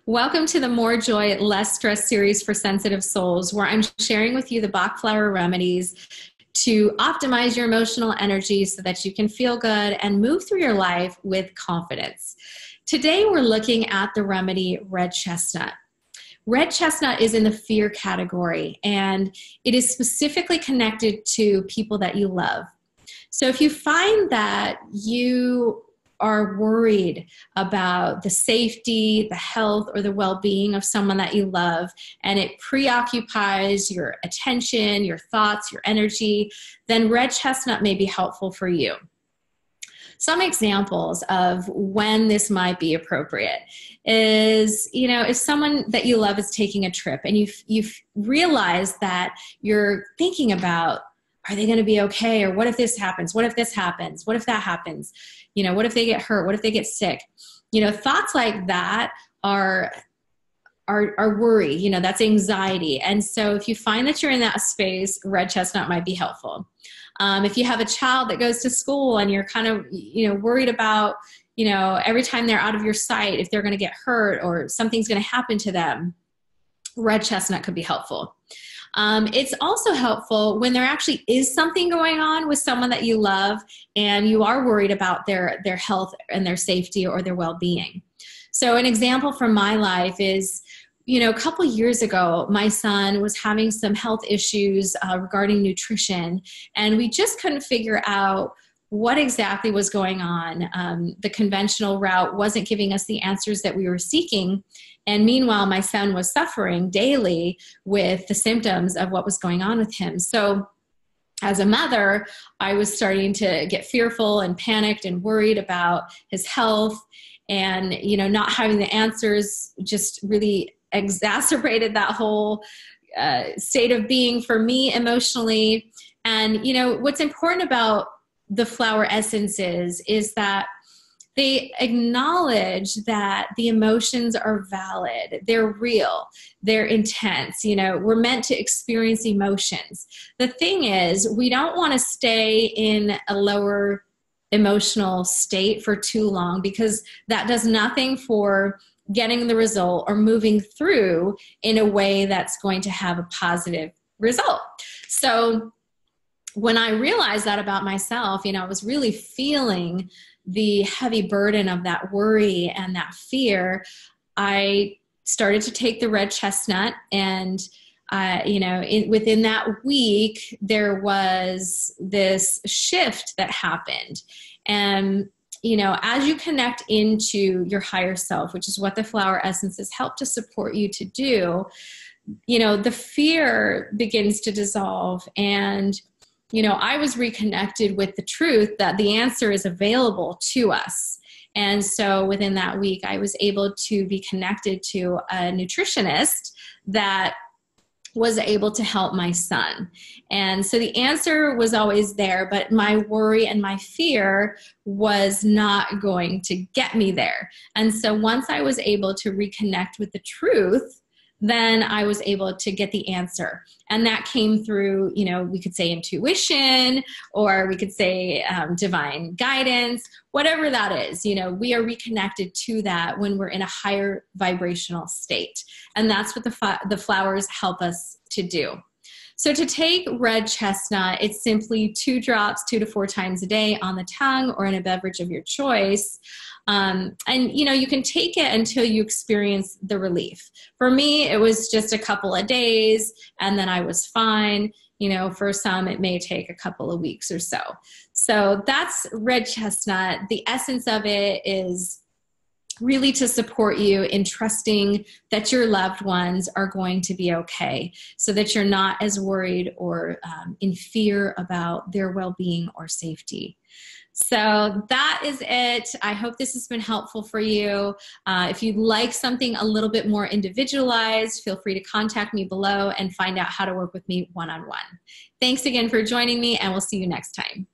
Welcome to the More Joy, Less Stress series for sensitive souls, where I'm sharing with you the Bach Flower Remedies to optimize your emotional energy so that you can feel good and move through your life with confidence. Today, we're looking at the remedy red chestnut. Red chestnut is in the fear category, and it is specifically connected to people that you love. So if you find that you are worried about the safety, the health, or the well-being of someone that you love, and it preoccupies your attention, your thoughts, your energy, then red chestnut may be helpful for you. Some examples of when this might be appropriate is, if someone that you love is taking a trip and you've realized that you're thinking about, are they going to be okay? Or what if this happens? What if this happens? What if that happens? What if they get hurt? What if they get sick? Thoughts like that are worry, that's anxiety. And so if you find that you're in that space, red chestnut might be helpful. If you have a child that goes to school and you're kind of, worried about, every time they're out of your sight, if they're going to get hurt or something's going to happen to them, red chestnut could be helpful. It's also helpful when there actually is something going on with someone that you love and you are worried about their health and their safety or their well-being. So an example from my life is, a couple years ago, my son was having some health issues regarding nutrition, and we just couldn't figure out what exactly was going on. The conventional route wasn't giving us the answers that we were seeking. And meanwhile, my son was suffering daily with the symptoms of what was going on with him. So as a mother, I was starting to get fearful and panicked and worried about his health, and, not having the answers just really exacerbated that whole state of being for me emotionally. And, what's important about the flower essences is that they acknowledge that the emotions are valid, they're real, they're intense. We're meant to experience emotions. The thing is, we don't want to stay in a lower emotional state for too long, because that does nothing for getting the result or moving through in a way that's going to have a positive result. So when I realized that about myself, I was really feeling the heavy burden of that worry and that fear. I started to take the red chestnut, and within that week, there was this shift that happened. And as you connect into your higher self, which is what the flower essences help to support you to do, the fear begins to dissolve. And I was reconnected with the truth that the answer is available to us. And so within that week, I was able to be connected to a nutritionist that was able to help my son. And so the answer was always there, but my worry and my fear was not going to get me there. And so once I was able to reconnect with the truth, then I was able to get the answer. And that came through, we could say intuition, or we could say divine guidance, whatever that is. We are reconnected to that when we're in a higher vibrational state. And that's what the flowers help us to do. So to take red chestnut, it's simply 2 drops 2 to 4 times a day on the tongue or in a beverage of your choice. And you can take it until you experience the relief. For me, it was just a couple of days and then I was fine. For some, it may take a couple of weeks or so. So that's red chestnut. The essence of it is really to support you in trusting that your loved ones are going to be okay, so that you're not as worried or in fear about their well-being or safety. So that is it. I hope this has been helpful for you. If you'd like something a little bit more individualized, feel free to contact me below and find out how to work with me one-on-one. Thanks again for joining me, and we'll see you next time.